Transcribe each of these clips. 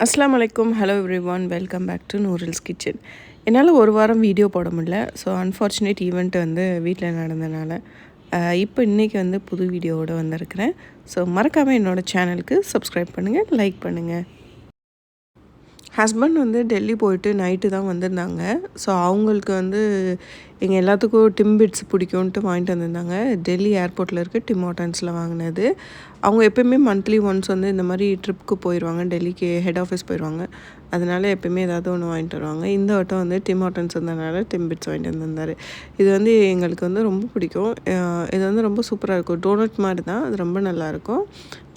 அஸ்ஸலாமு அலைக்கும். Hello everyone, welcome back to நூருல்ஸ் கிச்சன். என்னால் ஒரு வாரம் வீடியோ போட முடியல. ஸோ அன்ஃபார்ச்சுனேட் ஈவெண்ட் வந்து வீட்டில் நடந்தனால இப்போ இன்றைக்கி வந்து புது வீடியோவோடு வந்திருக்கிறேன். ஸோ மறக்காமல் என்னோடய சேனலுக்கு சப்ஸ்கிரைப் பண்ணுங்கள், லைக் பண்ணுங்கள். ஹஸ்பண்ட் வந்து டெல்லி போயிட்டு நைட்டு தான் வந்திருந்தாங்க. ஸோ அவங்களுக்கு வந்து எங்கள் எல்லாத்துக்கும் டிம்பிட்ஸ் பிடிக்கும்ன்ட்டு வாங்கிட்டு வந்திருந்தாங்க. டெல்லி ஏர்போர்ட்டில் இருக்க டிம் ஹார்ட்டன்ஸில் வாங்கினது. அவங்க எப்போயுமே மந்த்லி ஒன்ஸ் வந்து இந்த மாதிரி ட்ரிப்புக்கு போயிடுவாங்க. டெல்லிக்கு ஹெட் ஆஃபீஸ் போயிடுவாங்க. அதனால் எப்போயுமே ஏதாவது ஒன்று வாங்கிட்டு வருவாங்க. இந்த வட்டம் வந்து டிம் ஹார்ட்டன்ஸ் வந்ததுனால டிம்பிட்ஸ் வாங்கிட்டு வந்திருந்தார். இது வந்து எங்களுக்கு வந்து ரொம்ப பிடிக்கும். இது வந்து ரொம்ப சூப்பராக இருக்கும். டோனட் மாதிரி தான், அது ரொம்ப நல்லாயிருக்கும்.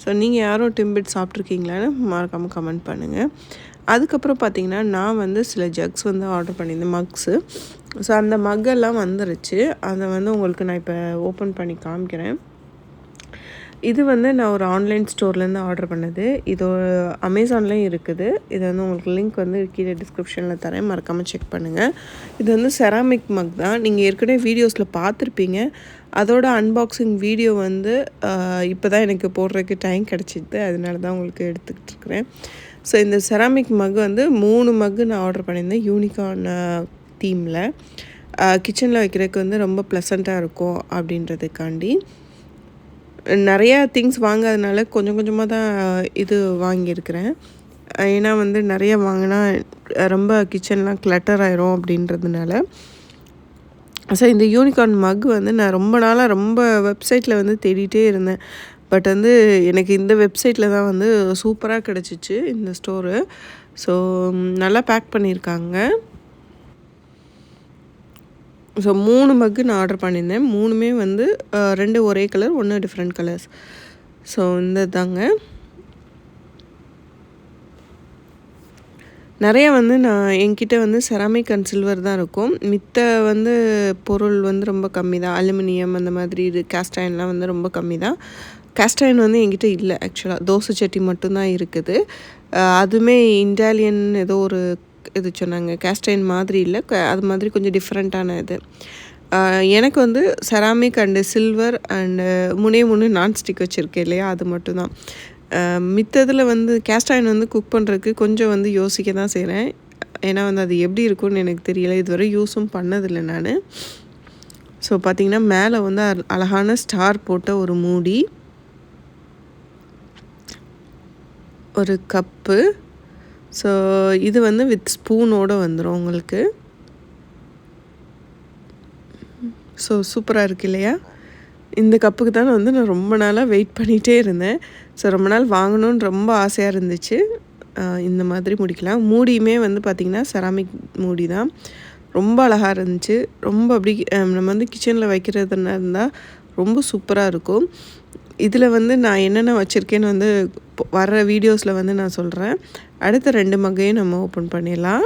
ஸோ நீங்கள் யாரும் டிம்பிட்ஸ் சாப்பிட்ருக்கீங்களான்னு மறக்காமல் கமெண்ட் பண்ணுங்கள். அதுக்கப்புறம் பார்த்திங்கன்னா நான் வந்து சில ஜக்ஸ் வந்து ஆர்டர் பண்ணியிருந்தேன், மக்ஸு. ஸோ அந்த மக்கெல்லாம் வந்துருச்சு. அதை வந்து உங்களுக்கு நான் இப்போ ஓப்பன் பண்ணி காமிக்கிறேன். இது வந்து நான் ஒரு ஆன்லைன் ஸ்டோர்லேருந்து ஆர்டர் பண்ணது. இது அமேசான்லேயும் இருக்குது. இது வந்து உங்களுக்கு லிங்க் வந்து கீழே டிஸ்கிரிப்ஷனில் தரேன், மறக்காமல் செக் பண்ணுங்கள். இது வந்து செராமிக் மக் தான். நீங்கள் ஏற்கனவே வீடியோஸில் பார்த்துருப்பீங்க. அதோட அன்பாக்சிங் வீடியோ வந்து இப்போ தான் எனக்கு போடுறதுக்கு டைம் கிடச்சிது. அதனால தான் உங்களுக்கு எடுத்துக்கிட்டு இருக்கிறேன். ஸோ இந்த செராமிக் மக் வந்து 3 மக்கு நான் ஆர்டர் பண்ணியிருந்தேன், யூனிகார்ன் தீமில். கிச்சனில் வைக்கிறதுக்கு வந்து ரொம்ப ப்ளசண்ட்டாக இருக்கும் அப்படின்றதுக்காண்டி. நிறையா திங்ஸ் வாங்காதனால கொஞ்சம் கொஞ்சமாக தான் இது வாங்கியிருக்கிறேன். ஏன்னா வந்து நிறைய வாங்கினா ரொம்ப கிச்சன்லாம் கிளட்டர் ஆயிரும் அப்படின்றதுனால. ஸோ இந்த யூனிகார்ன் மக் வந்து நான் ரொம்ப நாளாக ரொம்ப வெப்சைட்டில் வந்து தேடிகிட்டே இருந்தேன். பட் வந்து எனக்கு இந்த வெப்சைட்டில் தான் வந்து சூப்பராக கிடச்சிச்சு இந்த ஸ்டோரு. ஸோ நல்லா பேக் பண்ணியிருக்காங்க. ஸோ 3 மக்கு நான் ஆர்டர் பண்ணியிருந்தேன். 3மே வந்து 2 ஒரே கலர், 1 டிஃப்ரெண்ட் கலர்ஸ். ஸோ இந்த தாங்க நிறைய வந்து நான் என்கிட்ட வந்து செராமிக் அண்ட் சில்வர் தான் இருக்கும். மித்த வந்து பொருள் வந்து ரொம்ப கம்மி தான். அலுமினியம் அந்த மாதிரி இது கேஸ்ட் அயன்லாம் வந்து ரொம்ப கம்மி தான். கேஸ்ட் அயன் வந்து என்கிட்ட இல்லை ஆக்சுவலாக. தோசை சட்டி மட்டும்தான் இருக்குது. அதுவுமே இண்டாலியன் ஏதோ ஒரு இது சொன்னாங்க. கேஸ்ட் அயன் மாதிரி இல்லை, அது மாதிரி கொஞ்சம் டிஃப்ரெண்ட்டான இது. எனக்கு வந்து ceramic and silver and 3 nonstick வச்சுருக்கேன் இல்லையா, அது மட்டும்தான். மித்ததில் வந்து கேஸ்ட் அயன் வந்து குக் பண்ணுறதுக்கு கொஞ்சம் வந்து யோசிக்க தான் செய்கிறேன். ஏன்னா வந்து அது எப்படி இருக்கும்னு எனக்கு தெரியல. இதுவரை யூஸும் பண்ணதில்லை நான். ஸோ பார்த்திங்கன்னா மேலே வந்து அழகான ஸ்டார் போட்ட ஒரு மூடி, ஒரு கப்பு. ஸோ இது வந்து வித் ஸ்பூனோடு வந்துடும் உங்களுக்கு. ஸோ சூப்பராக இருக்குது இல்லையா? இந்த கப்புக்கு தான் வந்து நான் ரொம்ப நாளாக வெயிட் பண்ணிகிட்டே இருந்தேன். ஸோ ரொம்ப நாள் வாங்கணுன்னு ரொம்ப ஆசையாக இருந்துச்சு. இந்த மாதிரி முடிக்கலாம். மூடியுமே வந்து பார்த்திங்கன்னா செராமிக் மூடி தான். ரொம்ப அழகாக இருந்துச்சு. ரொம்ப அப்படி நம்ம வந்து கிச்சனில் வைக்கிறதுனா இருந்தால் ரொம்ப சூப்பராக இருக்கும். இதில் வந்து நான் என்னென்ன வச்சுருக்கேன்னு வந்து வர்ற வீடியோஸில் வந்து நான் சொல்கிறேன். அடுத்த 2 மக்கையும் நம்ம ஓப்பன் பண்ணிடலாம்.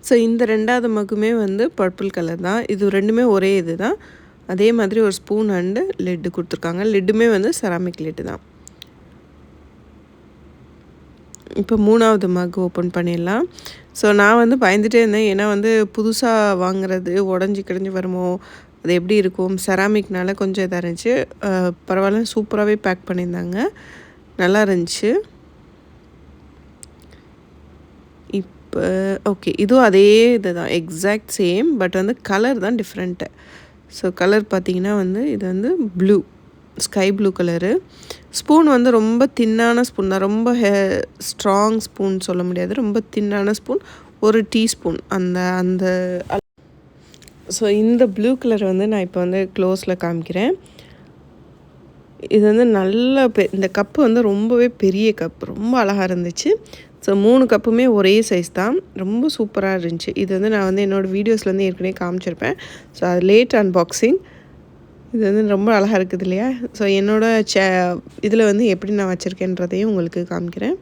ஸோ இந்த 2வது மக்குமே வந்து பர்பிள் கலர் தான். இது 2மே ஒரே இது தான். அதே மாதிரி ஒரு ஸ்பூன் அண்டு லெட்டு கொடுத்துருக்காங்க. லெட்டுமே வந்து செராமிக் லெட்டு தான். இப்போ 3வது மக் ஓப்பன் பண்ணிடலாம். ஸோ நான் வந்து பயந்துகிட்டே இருந்தேன். ஏன்னா வந்து புதுசாக வாங்குறது உடஞ்சி கிடஞ்சி வருமோ, அது எப்படி இருக்கும். செராமிக்னால கொஞ்சம் இதாக இருந்துச்சு. பரவாயில்ல, சூப்பராகவே பேக் பண்ணியிருந்தாங்க, நல்லா இருந்துச்சு. ஓகே, இதுவும் அதே இது தான், எக்ஸாக்ட் சேம். பட் வந்து கலர் தான் டிஃப்ரெண்ட்டு. ஸோ கலர் பார்த்திங்கன்னா வந்து இது வந்து blue, sky blue colour. Spoon வந்து ரொம்ப தின்னான ஸ்பூன் தான். ரொம்ப ஸ்ட்ராங் ஸ்பூன் சொல்ல முடியாது, ரொம்ப தின்னான ஸ்பூன், 1 டீஸ்பூன் அந்த அந்த. ஸோ இந்த ப்ளூ கலர் வந்து நான் இப்போ வந்து க்ளோஸில் காமிக்கிறேன். இது வந்து நல்ல இந்த கப்பு வந்து ரொம்பவே பெரிய கப், ரொம்ப அழகாக இருந்துச்சு. ஸோ 3 கப்புமே ஒரே சைஸ் தான். ரொம்ப சூப்பராக இருந்துச்சு. இது வந்து நான் வந்து என்னோடய வீடியோஸ்லேருந்து ஏற்கனவே காமிச்சிருப்பேன். ஸோ அது லேட் அன்பாக்சிங். இது வந்து ரொம்ப அழகாக இருக்குது இல்லையா? ஸோ என்னோடய இதில் வந்து எப்படி நான் வச்சுருக்கேன்றதையும் உங்களுக்கு காமிக்கிறேன்.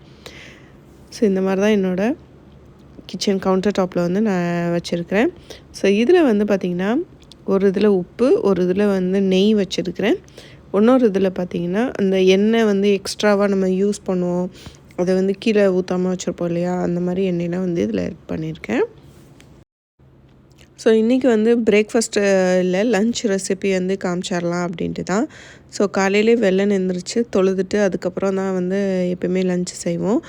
ஸோ இந்த மாதிரி தான் என்னோடய கிச்சன் கவுண்டர் டாப்பில் வந்து நான் வச்சுருக்கிறேன். ஸோ இதில் வந்து பார்த்திங்கன்னா ஒரு இதில் உப்பு, ஒரு இதில் வந்து நெய் வச்சுருக்கிறேன். இன்னொரு இதில் பார்த்திங்கன்னா அந்த எண்ணெய் வந்து எக்ஸ்ட்ராவாக நம்ம யூஸ் பண்ணுவோம், அதை வந்து கீழே ஊற்றாமல் வச்சுருப்போம் இல்லையா, அந்த மாதிரி எண்ணெயெலாம் வந்து இதில் ஆட் பண்ணியிருக்கேன். ஸோ இன்றைக்கி வந்து பிரேக்ஃபாஸ்ட்டு இல்லை லன்ச் ரெசிபி வந்து காமிச்சிடலாம் அப்படின்ட்டு தான். ஸோ காலையிலே வெள்ளன எழுந்திரிச்சு தொழுதுட்டு அதுக்கப்புறம் தான் வந்து எப்போயுமே லன்ச் செய்வோம்.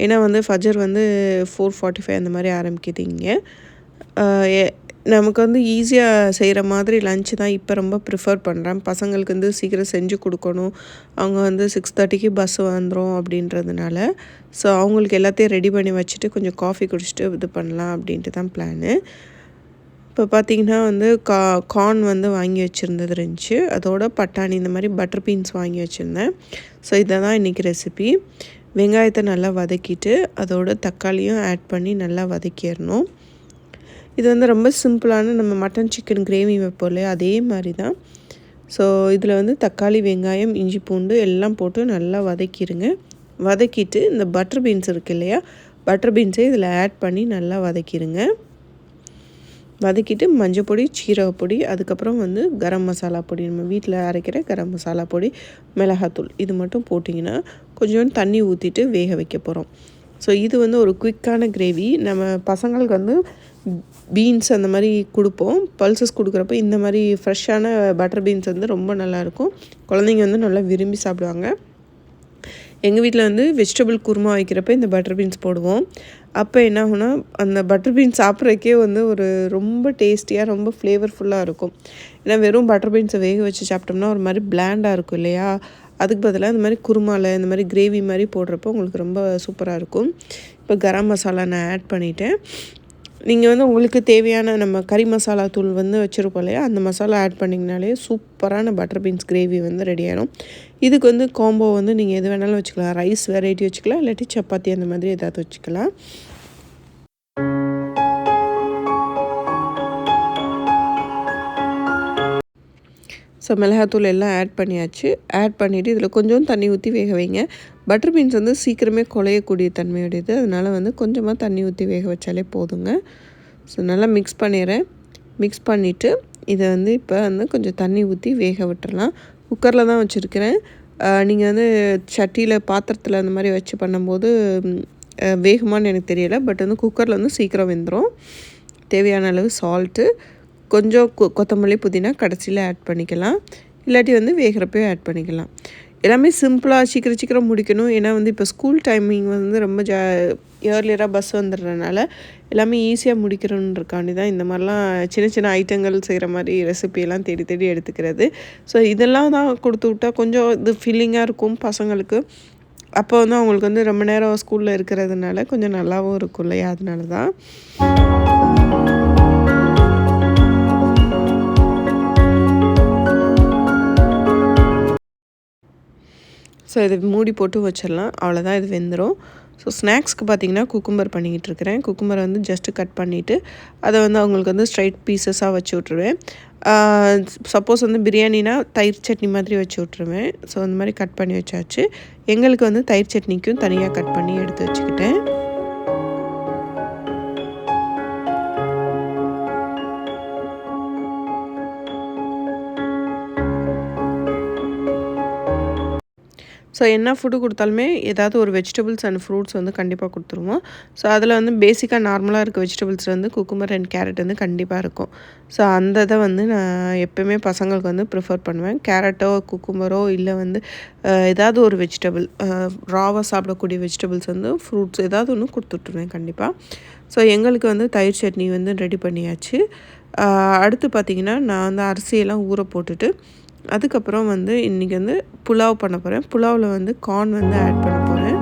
ஏன்னா வந்து ஃபஜர் வந்து 4:45 அந்த மாதிரி ஆரம்பிக்குது இங்கே. நமக்கு வந்து ஈஸியாக செய்கிற மாதிரி லன்ச் தான் இப்போ ரொம்ப ப்ரிஃபர் பண்ணுறேன். பசங்களுக்கு வந்து சீக்கிரம் செஞ்சு கொடுக்கணும். அவங்க வந்து 6:30க்கு பஸ் வந்துடும் அப்படின்றதுனால. ஸோ அவங்களுக்கு எல்லாத்தையும் ரெடி பண்ணி வச்சுட்டு கொஞ்சம் காஃபி குடிச்சிட்டு இது பண்ணலாம் அப்படின்ட்டு தான் பிளானு. இப்போ பார்த்திங்கன்னா வந்து கார்ன் வந்து வாங்கி வச்சுருந்தது இருந்துச்சு. அதோட பட்டாணி இந்த மாதிரி பட்டர் பீன்ஸ் வாங்கி வச்சுருந்தேன். ஸோ இதை தான் இன்றைக்கி ரெசிபி. வெங்காயத்தை நல்லா வதக்கிட்டு அதோட தக்காளியும் ஆட் பண்ணி நல்லா வதக்கிடணும். இது வந்து ரொம்ப சிம்பிளான நம்ம மட்டன் சிக்கன் கிரேவி வைப்போம் இல்லையா, அதே மாதிரி தான். ஸோ இதில் வந்து தக்காளி, வெங்காயம், இஞ்சி பூண்டு எல்லாம் போட்டு நல்லா வதக்கிடுங்க. வதக்கிட்டு இந்த பட்டர் பீன்ஸ் இருக்குது இல்லையா, பட்டர் பீன்ஸை இதில் ஆட் பண்ணி நல்லா வதக்கிடுங்க. வதக்கிட்டு மஞ்சள் பொடி, சீரகப்பொடி, அதுக்கப்புறம் வந்து கரம் மசாலா பொடி, நம்ம வீட்டில் அரைக்கிற கரம் மசாலா பொடி, மிளகாத்தூள் இது மட்டும் போட்டிங்கன்னா கொஞ்சோண்டு தண்ணி ஊற்றிட்டு வேக வைக்க போகிறோம். ஸோ இது வந்து ஒரு குயிக்கான கிரேவி. நம்ம பசங்களுக்கு வந்து பீன்ஸ் அந்த மாதிரி கொடுப்போம். பல்சஸ் கொடுக்குறப்ப இந்த மாதிரி ஃப்ரெஷ்ஷான பட்டர் பீன்ஸ் வந்து ரொம்ப நல்லாயிருக்கும். குழந்தைங்க வந்து நல்லா விரும்பி சாப்பிடுவாங்க. எங்கள் வீட்டில் வந்து வெஜிடபிள் குருமா வைக்கிறப்ப இந்த பட்டர் பீன்ஸ் போடுவோம். அப்போ என்ன ஆகுனா அந்த பட்டர் பீன்ஸ் சாப்பிட்றதுக்கே வந்து ஒரு ரொம்ப டேஸ்டியாக ரொம்ப ஃப்ளேவர்ஃபுல்லாக இருக்கும். ஏன்னா வெறும் பட்டர் பீன்ஸை வேக வச்சு சாப்பிட்டோம்னா ஒரு மாதிரி பிளாண்டாக இருக்கும் இல்லையா, அதுக்கு பதிலாக இந்த மாதிரி குருமாவில் இந்த மாதிரி கிரேவி மாதிரி போடுறப்போ உங்களுக்கு ரொம்ப சூப்பராக இருக்கும். இப்போ கரம் மசாலா நான் ஆட் பண்ணிவிட்டேன். நீங்கள் வந்து உங்களுக்கு தேவையான நம்ம கறி மசாலா தூள் வந்து வச்சுருப்போம் இல்லையா, அந்த மசாலா ஆட் பண்ணிங்கனாலே சூப்பரான பட்டர் பீன்ஸ் கிரேவி வந்து ரெடி ஆகிடும். இதுக்கு வந்து காம்போ வந்து நீங்கள் எது வேணாலும் வச்சுக்கலாம். ரைஸ் வெரைட்டி வச்சுக்கலாம், இல்லாட்டி சப்பாத்தி அந்த மாதிரி ஏதாவது வச்சுக்கலாம். ஸோ மிளகாத்தூள் எல்லாம் ஆட் பண்ணியாச்சு. ஆட் பண்ணிவிட்டு இதில் கொஞ்சம் தண்ணி ஊற்றி வேக வைங்க. பட்டர் பீன்ஸ் வந்து சீக்கிரமே குழையக்கூடிய தன்மையுடையது, அதனால் வந்து கொஞ்சமாக தண்ணி ஊற்றி வேக வச்சாலே போதுங்க. ஸோ நல்லா மிக்ஸ் பண்ணிடுறேன். மிக்ஸ் பண்ணிவிட்டு இதை வந்து இப்போ வந்து கொஞ்சம் தண்ணி ஊற்றி வேக விட்டுறலாம். குக்கரில் தான் வச்சுருக்கிறேன். நீங்கள் வந்து சட்டியில் பாத்திரத்தில் அந்த மாதிரி வச்சு பண்ணும்போது வேகுமான்னு எனக்கு தெரியலை. பட் வந்து குக்கரில் வந்து சீக்கிரம் வெந்துடும். தேவையான அளவு சால்ட்டு, கொஞ்சம் கொத்தமல்லி, புதினா கடைசியில் ஆட் பண்ணிக்கலாம். இல்லாட்டி வந்து வேகிறப்பே ஆட் பண்ணிக்கலாம். எல்லாமே சிம்பிளாக சீக்கிரம் முடிக்கணும். ஏன்னா வந்து இப்போ ஸ்கூல் டைமிங் வந்து ரொம்ப ஏர்லியராக பஸ் வந்துடுறதுனால எல்லாமே ஈஸியாக முடிக்கிறோன்றக்காண்டி தான் இந்த மாதிரிலாம் சின்ன சின்ன ஐட்டங்கள் செய்கிற மாதிரி ரெசிபியெல்லாம் தேடி தேடி எடுத்துக்கிறது. ஸோ இதெல்லாம் தான் கொடுத்து விட்டால் கொஞ்சம் இது ஃபீலிங்காக இருக்கும் பசங்களுக்கு. அப்போ வந்து அவங்களுக்கு வந்து ரொம்ப நேரம் ஸ்கூலில் இருக்கிறதுனால கொஞ்சம் நல்லாவும் இருக்கும் இல்லையா, அதனால தான். ஸோ இதை மூடி போட்டு வச்சிடலாம். அவ்வளோதான், இது வெந்துடும். ஸோ ஸ்நாக்ஸ்க்கு பார்த்திங்கன்னா குக்கும்பர் பண்ணிக்கிட்டு இருக்கிறேன். குக்கும்பரை வந்து ஜஸ்ட்டு கட் பண்ணிவிட்டு அதை வந்து அவங்களுக்கு வந்து ஸ்ட்ரைட் பீசஸாக வச்சு விட்ருவேன். சப்போஸ் வந்து பிரியாணினா தயிர் சட்னி மாதிரி வச்சு விட்ருவேன். ஸோ அந்த மாதிரி கட் பண்ணி வச்சாச்சு. எங்களுக்கு வந்து தயிர் சட்னிக்கும் தனியாக கட் பண்ணி எடுத்து வச்சுக்கிட்டேன். ஸோ என்ன ஃபுட்டு கொடுத்தாலுமே ஏதாவது ஒரு வெஜிடபிள்ஸ் அண்ட் ஃப்ரூட்ஸ் வந்து கண்டிப்பாக கொடுத்துருவோம். ஸோ அதில் வந்து பேசிக்காக நார்மலாக இருக்க வெஜிடபிள்ஸ் வந்து குக்கும்பர் அண்ட் கேரட் வந்து கண்டிப்பாக இருக்கும். ஸோ அந்த இதை வந்து நான் எப்போயுமே பசங்களுக்கு வந்து ப்ரிஃபர் பண்ணுவேன். கேரட்டோ குக்கும்பரோ இல்லை வந்து ஏதாவது ஒரு வெஜிடபிள் ராவாக சாப்பிடக்கூடிய வெஜிடபிள்ஸ் வந்து ஃப்ரூட்ஸ் ஏதாவது ஒன்று கொடுத்துட்ருவேன் கண்டிப்பாக. ஸோ எங்களுக்கு வந்து தயிர் சட்னி வந்து ரெடி பண்ணியாச்சு. அடுத்து பார்த்திங்கன்னா நான் வந்து அரிசியெல்லாம் ஊற போட்டுட்டு அதுக்கப்புறம் வந்து இன்றைக்கி வந்து புலாவ் பண்ண போகிறேன். புலாவில் வந்து கார்ன் வந்து ஆட் பண்ண போகிறேன்.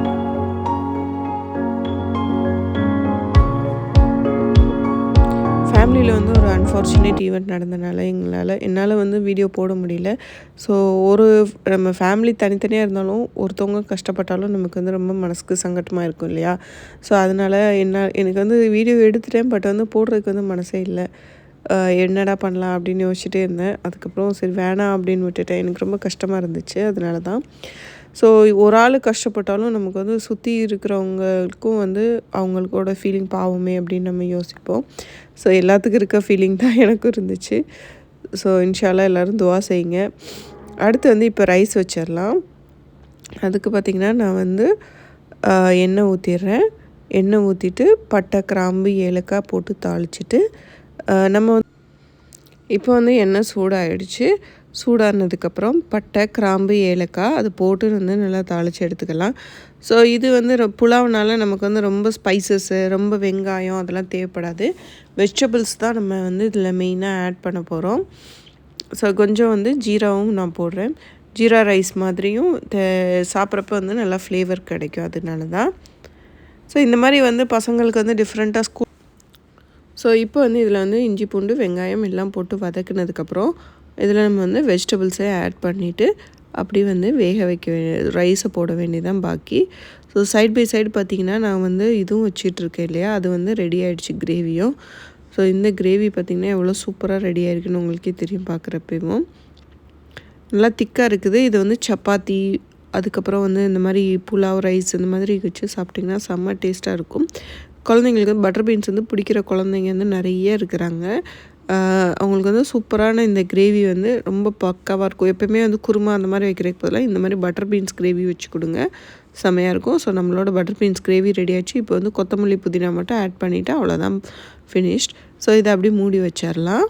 ஃபேமிலியில் வந்து ஒரு அன்ஃபார்ச்சுனேட் ஈவெண்ட் நடந்தனால என்னால் வந்து வீடியோ போட முடியல. ஸோ நம்ம ஃபேமிலி தனித்தனியாக இருந்தாலும் ஒருத்தவங்க கஷ்டப்பட்டாலும் நமக்கு வந்து ரொம்ப மனசுக்கு சங்கட்டமாக இருக்கும் இல்லையா? ஸோ அதனால் எனக்கு வந்து வீடியோ எடுத்துட்டேன். பட் வந்து போடுறதுக்கு வந்து மனசே இல்லை. என்னடா பண்ணலாம் அப்படின்னு யோசிச்சுட்டே இருந்தேன். அதுக்கப்புறம் சரி வேணாம் அப்படின்னு விட்டுட்டேன். எனக்கு ரொம்ப கஷ்டமாக இருந்துச்சு. அதனால தான். ஸோ ஒரு ஆள் கஷ்டப்பட்டாலும் நமக்கு வந்து சுற்றி இருக்கிறவங்களுக்கும் வந்து அவங்களோட ஃபீலிங் பாவமே அப்படின்னு நம்ம யோசிப்போம். ஸோ எல்லாத்துக்கும் இருக்க ஃபீலிங் தான் எனக்கும் இருந்துச்சு. ஸோ இன்ஷால்லா எல்லோரும் துவா செய்யுங்க. அடுத்து வந்து இப்போ ரைஸ் வச்சிடலாம். அதுக்கு பார்த்திங்கன்னா நான் வந்து எண்ணெய் ஊற்றிடுறேன். எண்ணெய் ஊற்றிட்டு பட்டை, கிராம்பு, ஏலக்காய் போட்டு தாளிச்சிட்டு நம்ம இப்போ வந்து எண்ணெய் சூடாகிடுச்சு. சூடானதுக்கப்புறம் பட்டை, கிராம்பு, ஏலக்காய் அது போட்டு வந்து நல்லா தாளித்து எடுத்துக்கலாம். ஸோ இது வந்து புலாவ்னால நமக்கு வந்து ரொம்ப ஸ்பைசஸ்ஸு, ரொம்ப வெங்காயம் அதெல்லாம் தேவைப்படாது. வெஜிடபிள்ஸ் தான் நம்ம வந்து இதில் மெயினாக ஆட் பண்ண போகிறோம். ஸோ கொஞ்சம் வந்து ஜீராவும் நான் போடுறேன். ஜீரா ரைஸ் மாதிரியும் சாப்பிட்றப்ப வந்து நல்லா ஃப்ளேவர் கிடைக்கும். அதனால தான். ஸோ இந்த மாதிரி வந்து பசங்களுக்கு வந்து டிஃப்ரெண்ட்டாக ஸோ இப்போ வந்து இதில் வந்து இஞ்சி, பூண்டு, வெங்காயம் எல்லாம் போட்டு வதக்குனதுக்கப்புறம் இதில் நம்ம வந்து வெஜிடபிள்ஸை ஆட் பண்ணிவிட்டு அப்படி வந்து வேக வைக்க ரைஸை போட வேண்டியதான் பாக்கி. ஸோ சைட் பை சைடு பார்த்திங்கன்னா நான் வந்து இதுவும் வச்சிட்ருக்கேன் இல்லையா, அது வந்து ரெடி ஆகிடுச்சு கிரேவியும். ஸோ இந்த கிரேவி பார்த்திங்கன்னா எவ்வளோ சூப்பராக ரெடி ஆகிருக்குன்னு உங்களுக்கே தெரியும் பார்க்குறப்பவும். நல்லா திக்காக இருக்குது. இது வந்து சப்பாத்தி, அதுக்கப்புறம் வந்து இந்த மாதிரி புலாவ் ரைஸ் இந்த மாதிரி வச்சு சாப்பிட்டிங்கன்னா செம்ம டேஸ்ட்டாக இருக்கும். குழந்தைங்களுக்கு பட்டர் பீன்ஸ் வந்து பிடிக்கிற குழந்தைங்க வந்து நிறைய இருக்கிறாங்க. அவங்களுக்கு வந்து சூப்பரான இந்த கிரேவி வந்து ரொம்ப பக்காவாக இருக்கும். எப்போயுமே வந்து குருமா அந்த மாதிரி வைக்கிறதுக்கு பதிலாக இந்த மாதிரி பட்டர் பீன்ஸ் கிரேவி வச்சு கொடுங்க, செமையாக இருக்கும். ஸோ நம்மளோட பட்டர் பீன்ஸ் கிரேவி ரெடி ஆகிடுச்சு. இப்போ வந்து கொத்தமல்லி, புதினா மட்டும் ஆட் பண்ணிவிட்டு அவ்வளோதான் ஃபினிஷ்ட். ஸோ இதை அப்படியே மூடி வச்சிடலாம்.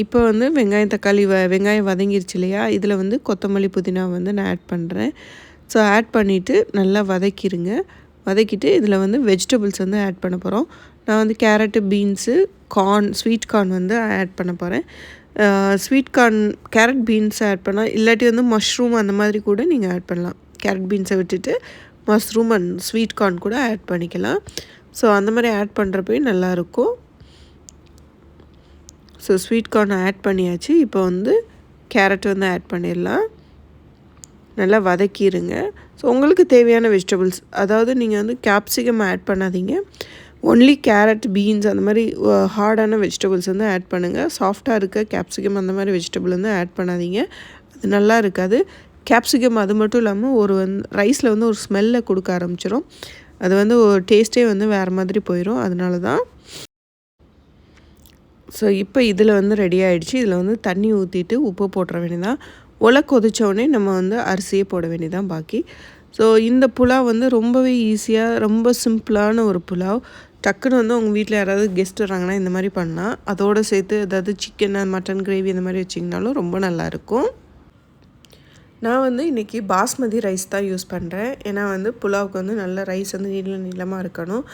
இப்போ வந்து வெங்காயம், தக்காளி வெங்காயம் வதங்கிருச்சு இல்லையா, இதில் வந்து கொத்தமல்லி, புதினா வந்து நான் ஆட் பண்ணுறேன். ஸோ ஆட் பண்ணிவிட்டு நல்லா வதக்கிடுங்க. வதக்கிட்டு இதில் வந்து வெஜிடபிள்ஸ் வந்து ஆட் பண்ண போகிறோம். நான் வந்து கேரட்டு, பீன்ஸு, ஸ்வீட் கார்ன் வந்து ஆட் பண்ண போகிறேன். Sweet corn, carrot, beans add பண்ணலாம். இல்லாட்டி வந்து மஷ்ரூம் அந்த மாதிரி கூட நீங்கள் ஆட் பண்ணலாம். கேரட் பீன்ஸை விட்டுட்டு மஷ்ரூம் அண்ட் ஸ்வீட் கார்ன் கூட ஆட் பண்ணிக்கலாம். ஸோ அந்த மாதிரி ஆட் பண்ணுறப்பையும் நல்லாயிருக்கும். ஸோ ஸ்வீட் கார்ன் ஆட் பண்ணியாச்சு. இப்போ வந்து கேரட் வந்து ஆட் பண்ணிடலாம். நல்லா வதக்கிடுங்க. ஸோ உங்களுக்கு தேவையான வெஜிடபிள்ஸ், அதாவது நீங்கள் வந்து கேப்சிகம் ஆட் பண்ணாதீங்க. ஒன்லி கேரட், பீன்ஸ் அந்த மாதிரி ஹார்டான வெஜிடபிள்ஸ் வந்து ஆட் பண்ணுங்கள். சாஃப்டாக இருக்க கேப்சிகம் அந்த மாதிரி வெஜிடபிள் வந்து ஆட் பண்ணாதீங்க, அது நல்லா இருக்காது. கேப்சிகம் அது மட்டும் இல்லாமல் ரைஸில் வந்து ஒரு ஸ்மெல்லை கொடுக்க ஆரம்பிச்சிடும். அது வந்து ஒரு டேஸ்ட்டே வந்து வேறு மாதிரி போயிடும். அதனால தான். ஸோ இப்போ இதில் வந்து ரெடி ஆகிடுச்சு. இதில் வந்து தண்ணி ஊற்றிட்டு உப்பு போட்டுற வேண்டியதான். கொதித்தோடனே நம்ம வந்து அரிசியை போட வேண்டியதான் பாக்கி. ஸோ இந்த புலாவ் வந்து ரொம்பவே ஈஸியாக, ரொம்ப சிம்பிளான ஒரு புலாவ். டக்குன்னு வந்து உங்கள் வீட்டில் யாராவது கெஸ்ட் வராங்கன்னா இந்த மாதிரி பண்ணால், அதோடு சேர்த்து ஏதாவது சிக்கன், மட்டன் கிரேவி இந்த மாதிரி வச்சிங்கனாலும் ரொம்ப நல்லாயிருக்கும். நான் வந்து இன்றைக்கி பாஸ்மதி ரைஸ் தான் யூஸ் பண்ணுறேன். ஏன்னா வந்து புலாவுக்கு வந்து நல்ல ரைஸ் வந்து நீளமாக இருக்கணும்.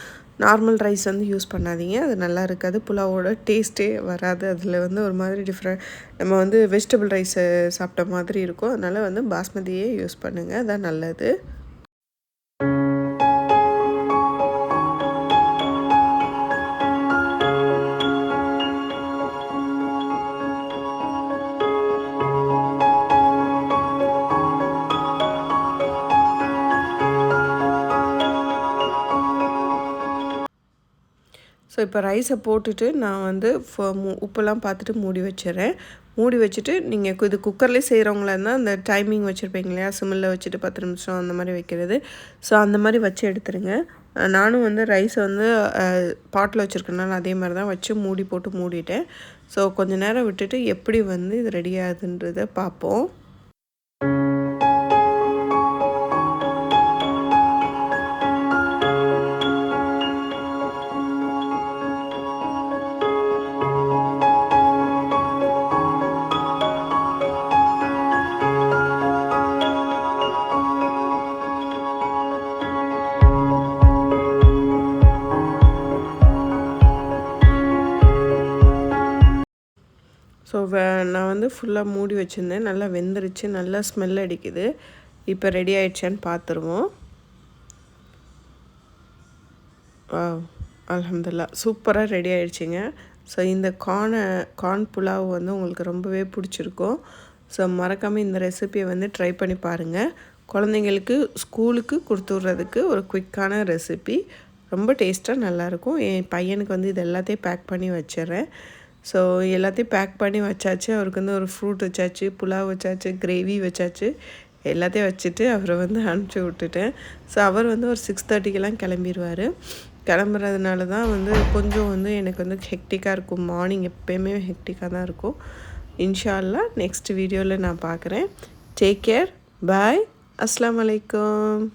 நார்மல் ரைஸ் வந்து யூஸ் பண்ணாதீங்க, அது நல்லா இருக்காது. புலாவோட டேஸ்ட்டே வராது. அதில் வந்து ஒரு மாதிரி நம்ம வந்து வெஜிடபிள் ரைஸை சாப்பிட்ட மாதிரி இருக்கும். அதனால் வந்து பாஸ்மதியே யூஸ் பண்ணுங்கள், அதான் நல்லது. ஸோ இப்போ ரைஸை போட்டுட்டு நான் வந்து உப்பெல்லாம் பார்த்துட்டு மூடி வச்சிடுறேன். மூடி வச்சுட்டு நீங்கள் இது குக்கர்லேயே செய்கிறவங்களா இருந்தால் அந்த டைமிங் வச்சுருப்பீங்க இல்லையா, சிம்மில் வச்சுட்டு 10 நிமிஷம் அந்த மாதிரி வைக்கிறது. ஸோ அந்த மாதிரி வச்சு எடுத்துருங்க. நானும் வந்து ரைஸை வந்து பாட்டில் வச்சுருக்கனால அதே மாதிரி தான் வச்சு மூடி போட்டு மூடிட்டேன். ஸோ கொஞ்சம் நேரம் விட்டுட்டு எப்படி வந்து இது ரெடி ஆகுதுன்றதை பார்ப்போம். ஸோ நான் வந்து ஃபுல்லாக மூடி வச்சுருந்தேன். நல்லா வெந்துருச்சு, நல்லா ஸ்மெல் அடிக்குது. இப்போ ரெடி ஆகிடுச்சான்னு பார்த்துருவோம். அல்ஹம்துலில்லாஹ் சூப்பராக ரெடி ஆகிடுச்சிங்க. ஸோ இந்த கார்ன் புலாவ் வந்து உங்களுக்கு ரொம்பவே பிடிச்சிருக்கும். ஸோ மறக்காமல் இந்த ரெசிபியை வந்து ட்ரை பண்ணி பாருங்கள். குழந்தைங்களுக்கு ஸ்கூலுக்கு கொடுத்து விட்றதுக்கு ஒரு குயிக்கான ரெசிபி, ரொம்ப டேஸ்ட்டாக நல்லாயிருக்கும். என் பையனுக்கு வந்து இது எல்லாத்தையும் பேக் பண்ணி வச்சிடுறேன். ஸோ எல்லாத்தையும் பேக் பண்ணி வச்சாச்சு. அவருக்கு வந்து ஒரு ஃப்ரூட் வச்சாச்சு, புலாவ் வச்சாச்சு, கிரேவி வச்சாச்சு, எல்லாத்தையும் வச்சுட்டு அவரை வந்து அனுப்பிச்சி விட்டுட்டேன். ஸோ அவர் வந்து ஒரு 6:30க்கெல்லாம் கிளம்பிடுவார். கிளம்புறதுனால தான் வந்து கொஞ்சம் வந்து எனக்கு வந்து ஹெக்டிக்காக இருக்கும். மார்னிங் எப்போயுமே ஹெக்டிக்காக தான் இருக்கும். இன்ஷா அல்லாஹ் நெக்ஸ்ட் வீடியோவில் நான் பார்க்குறேன். டேக் கேர், பாய், அஸ்ஸலாமு அலைக்கும்.